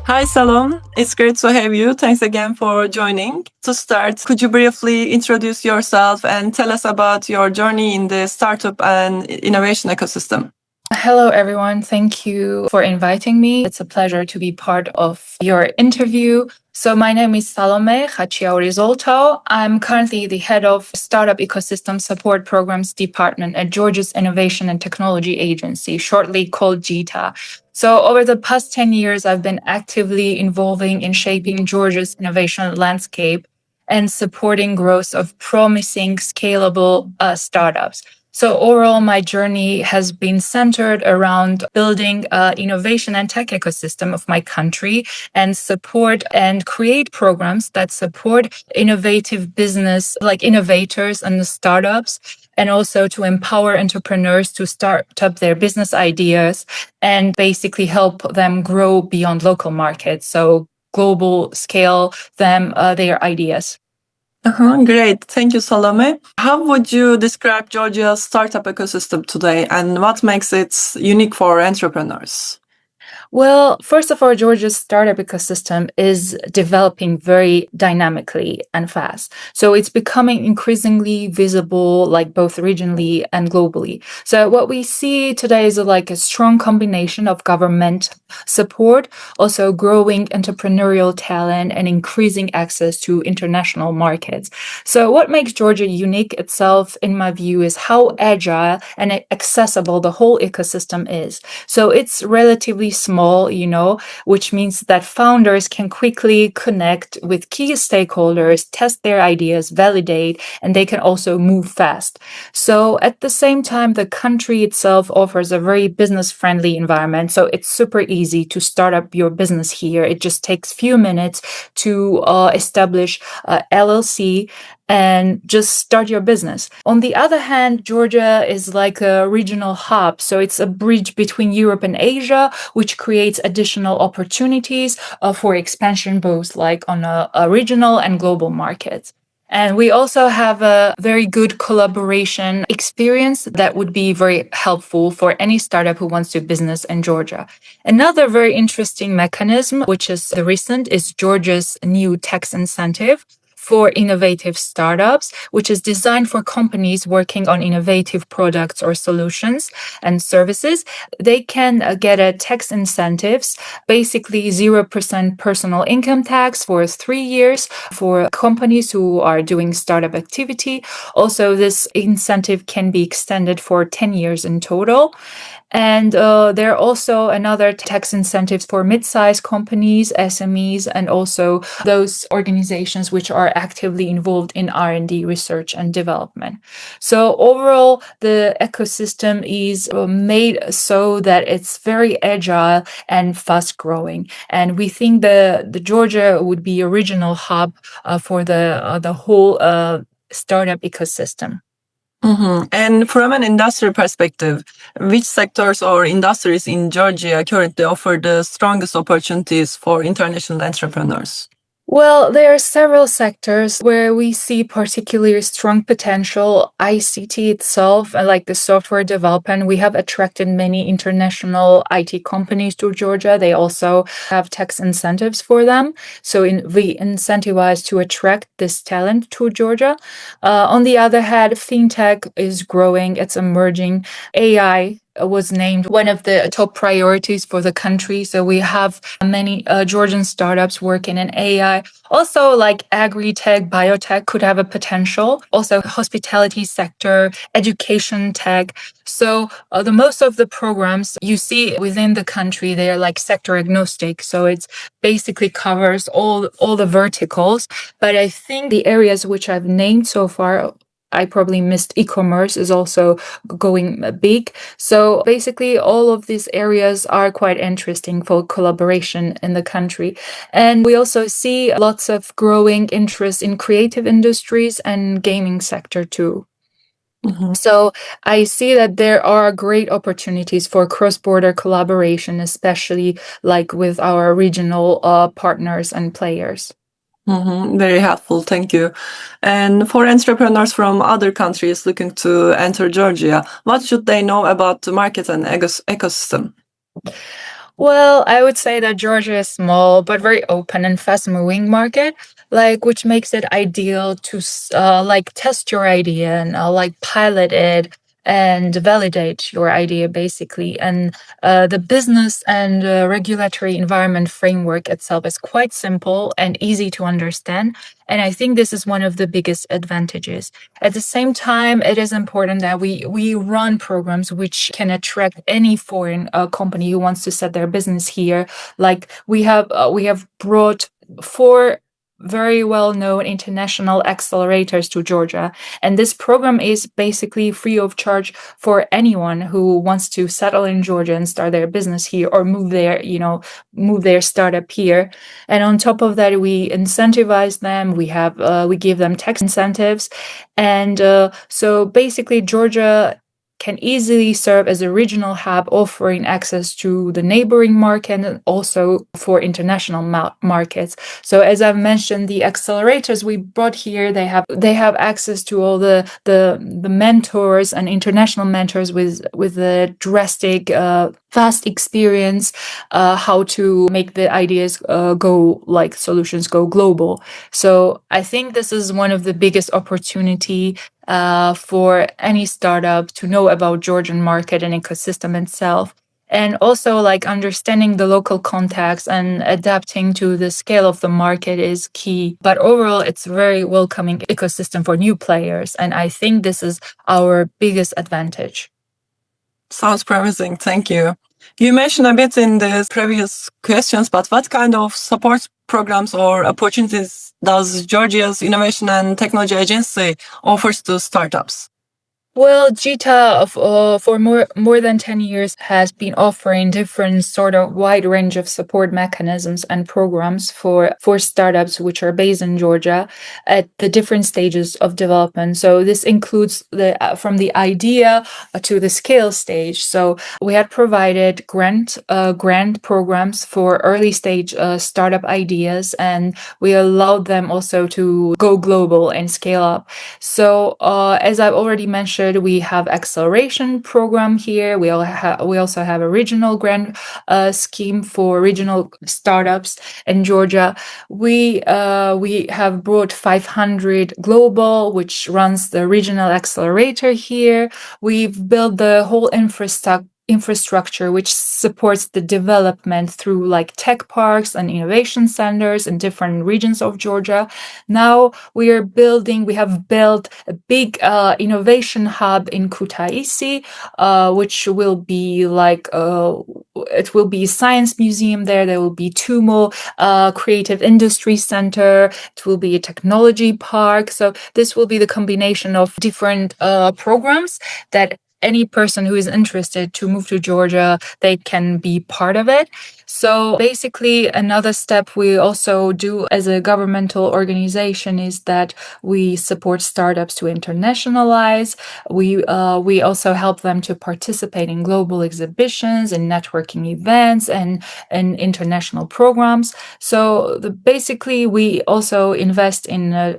Hi, Salome. It's great to have you. Thanks again for joining. To start, could you briefly introduce yourself and tell us about your journey in the startup and innovation ecosystem? Hello, everyone. Thank you for inviting me. It's a pleasure to be part of your interview. So my name is Salome Khachiauri. I'm currently the head of Startup Ecosystem Support Programs Department at Georgia's Innovation and Technology Agency, shortly called GITA. So over the past 10 years, I've been actively involving in shaping Georgia's innovation landscape and supporting growth of promising, scalable startups. So overall, my journey has been centered around building an innovation and tech ecosystem of my country and support and create programs that support innovative business like innovators and the startups, and also to empower entrepreneurs to start up their business ideas and basically help them grow beyond local markets. So global scale them their ideas. Great. Thank you, Salome. How would you describe Georgia's startup ecosystem today and what makes it unique for entrepreneurs? Well, first of all, Georgia's startup ecosystem is developing very dynamically and fast. So it's becoming increasingly visible, like both regionally and globally. So what we see today is like a strong combination of government support, also growing entrepreneurial talent, and increasing access to international markets. So what makes Georgia unique itself, in my view, is how agile and accessible the whole ecosystem is. So it's relatively small, which means that founders can quickly connect with key stakeholders, test their ideas, validate, and they can also move fast. So at the same time, the country itself offers a very business-friendly environment. So it's super easy to start up your business here. It just takes few minutes to establish a LLC and just start your business. On the other hand, Georgia is like a regional hub. So it's a bridge between Europe and Asia, which creates additional opportunities for expansion, both like on a regional and global markets. And we also have a very good collaboration experience that would be very helpful for any startup who wants to business in Georgia. Another very interesting mechanism, which is the recent, is Georgia's new tax incentive for innovative startups, which is designed for companies working on innovative products or solutions and services. They can get a tax incentives, basically 0% personal income tax for 3 years for companies who are doing startup activity. Also, this incentive can be extended for 10 years in total. And there are also another tax incentives for mid-sized companies, SMEs, and also those organizations which are actively involved in R&D, research and development. So overall, the ecosystem is made so that it's very agile and fast growing. And we think the Georgia would be a regional hub for the whole startup ecosystem. And from an industry perspective, which sectors or industries in Georgia currently offer the strongest opportunities for international entrepreneurs? Well, there are several sectors where we see particularly strong potential. ICT itself, like the software development, we have attracted many international IT companies to Georgia. They also have tax incentives for them. So we incentivize to attract this talent to Georgia. On the other hand, fintech is growing, it's emerging. AI was named one of the top priorities for the country. So we have many Georgian startups working in AI. Also, like agri-tech, biotech could have a potential. Also, hospitality sector, education tech. So the most of the programs you see within the country, they are like sector agnostic. So it's basically covers all the verticals. But I think the areas which I've named so far, I probably missed e-commerce is also going big. So basically all of these areas are quite interesting for collaboration in the country. And we also see lots of growing interest in creative industries and gaming sector too. So I see that there are great opportunities for cross-border collaboration, especially like with our regional partners and players. Very helpful. Thank you. And for entrepreneurs from other countries looking to enter Georgia, what should they know about the market and ecosystem? Well, I would say that Georgia is small but very open and fast-moving market, like which makes it ideal to like test your idea and like pilot it and validate your idea basically. And the business and regulatory environment framework itself is quite simple and easy to understand. And I think this is one of the biggest advantages. At the same time, it is important that we run programs which can attract any foreign company who wants to set their business here. Like we have brought four very well known international accelerators to Georgia. And this program is basically free of charge for anyone who wants to settle in Georgia and start their business here or move their, move their startup here. And on top of that, we incentivize them. We give them tax incentives. And so basically, Georgia can easily serve as a regional hub, offering access to the neighboring market and also for international markets. So as I've mentioned, the accelerators we brought here, they have access to all the mentors and international mentors with the drastic vast experience how to make the ideas solutions go global. So I think this is one of the biggest opportunity for any startup to know about Georgian market and ecosystem itself. And also like understanding the local context and adapting to the scale of the market is key. But overall, it's a very welcoming ecosystem for new players. And I think this is our biggest advantage. Sounds promising. Thank you. You mentioned a bit in the previous questions, but what kind of support programs or opportunities does Georgia's Innovation and Technology Agency offers to startups? Well, GITA for more than 10 years has been offering different sort of wide range of support mechanisms and programs for startups which are based in Georgia at the different stages of development. So this includes from the idea to the scale stage. So we had provided grant programs for early stage startup ideas, and we allowed them also to go global and scale up. So as I've already mentioned, we have acceleration program here. We also have a regional grant scheme for regional startups in Georgia. We have brought 500 Global, which runs the regional accelerator here. We've built the whole infrastructure which supports the development through like tech parks and innovation centers in different regions of Georgia. Now we have built a big innovation hub in Kutaisi, which will be it will be a science museum there. There will be TUMO creative industry center. It will be a technology park. So this will be the combination of different programs that any person who is interested to move to Georgia, they can be part of it. So basically, another step we also do as a governmental organization is that we support startups to internationalize. We also help them to participate in global exhibitions and networking events and international programs. So basically, we also invest in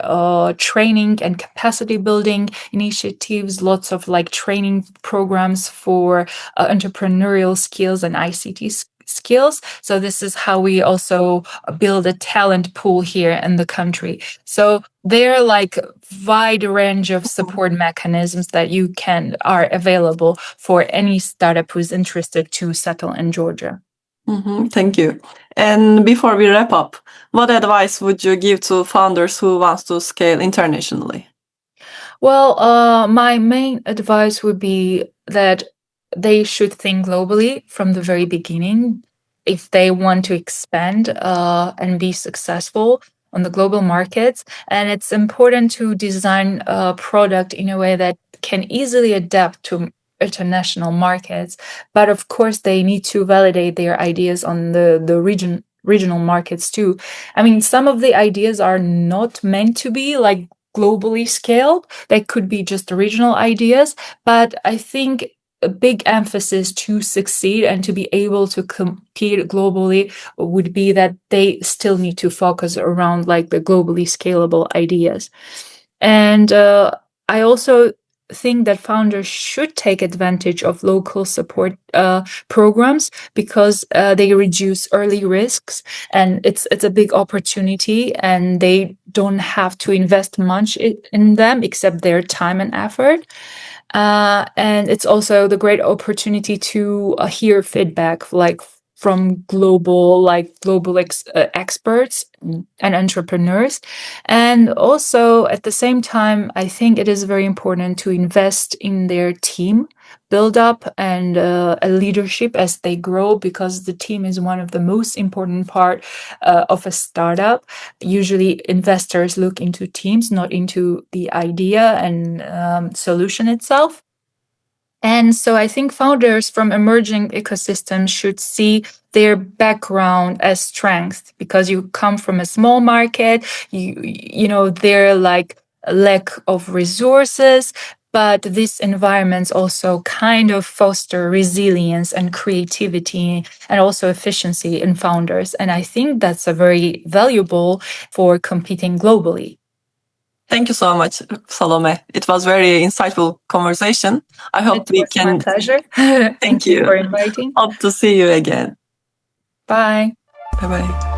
training and capacity building initiatives, lots of like training programs for entrepreneurial skills and ICT skills. So this is how we also build a talent pool here in the country. So there are like wide range of support mechanisms that are available for any startup who's interested to settle in Georgia. Thank you. And before we wrap up, what advice would you give to founders who want to scale internationally? Well, my main advice would be that they should think globally from the very beginning if they want to expand and be successful on the global markets. And it's important to design a product in a way that can easily adapt to international markets. But of course, they need to validate their ideas on the regional markets too. I mean, some of the ideas are not meant to be like globally scaled. They could be just original ideas, but I think a big emphasis to succeed and to be able to compete globally would be that they still need to focus around like the globally scalable ideas. And I also think that founders should take advantage of local support programs because they reduce early risks, and it's a big opportunity, and they don't have to invest much in them except their time and effort. And it's also the great opportunity to hear feedback like from global experts and entrepreneurs. And also at the same time, I think it is very important to invest in their team build up and a leadership as they grow, because the team is one of the most important part of a startup. Usually investors look into teams, not into the idea and solution itself. And so I think founders from emerging ecosystems should see their background as strength, because you come from a small market, you know, their like lack of resources, but these environments also kind of foster resilience and creativity and also efficiency in founders. And I think that's a very valuable for competing globally. Thank you so much, Salome. It was very insightful conversation. I hope we can. My pleasure. Thank you you for inviting. Hope to see you again. Bye. Bye-bye.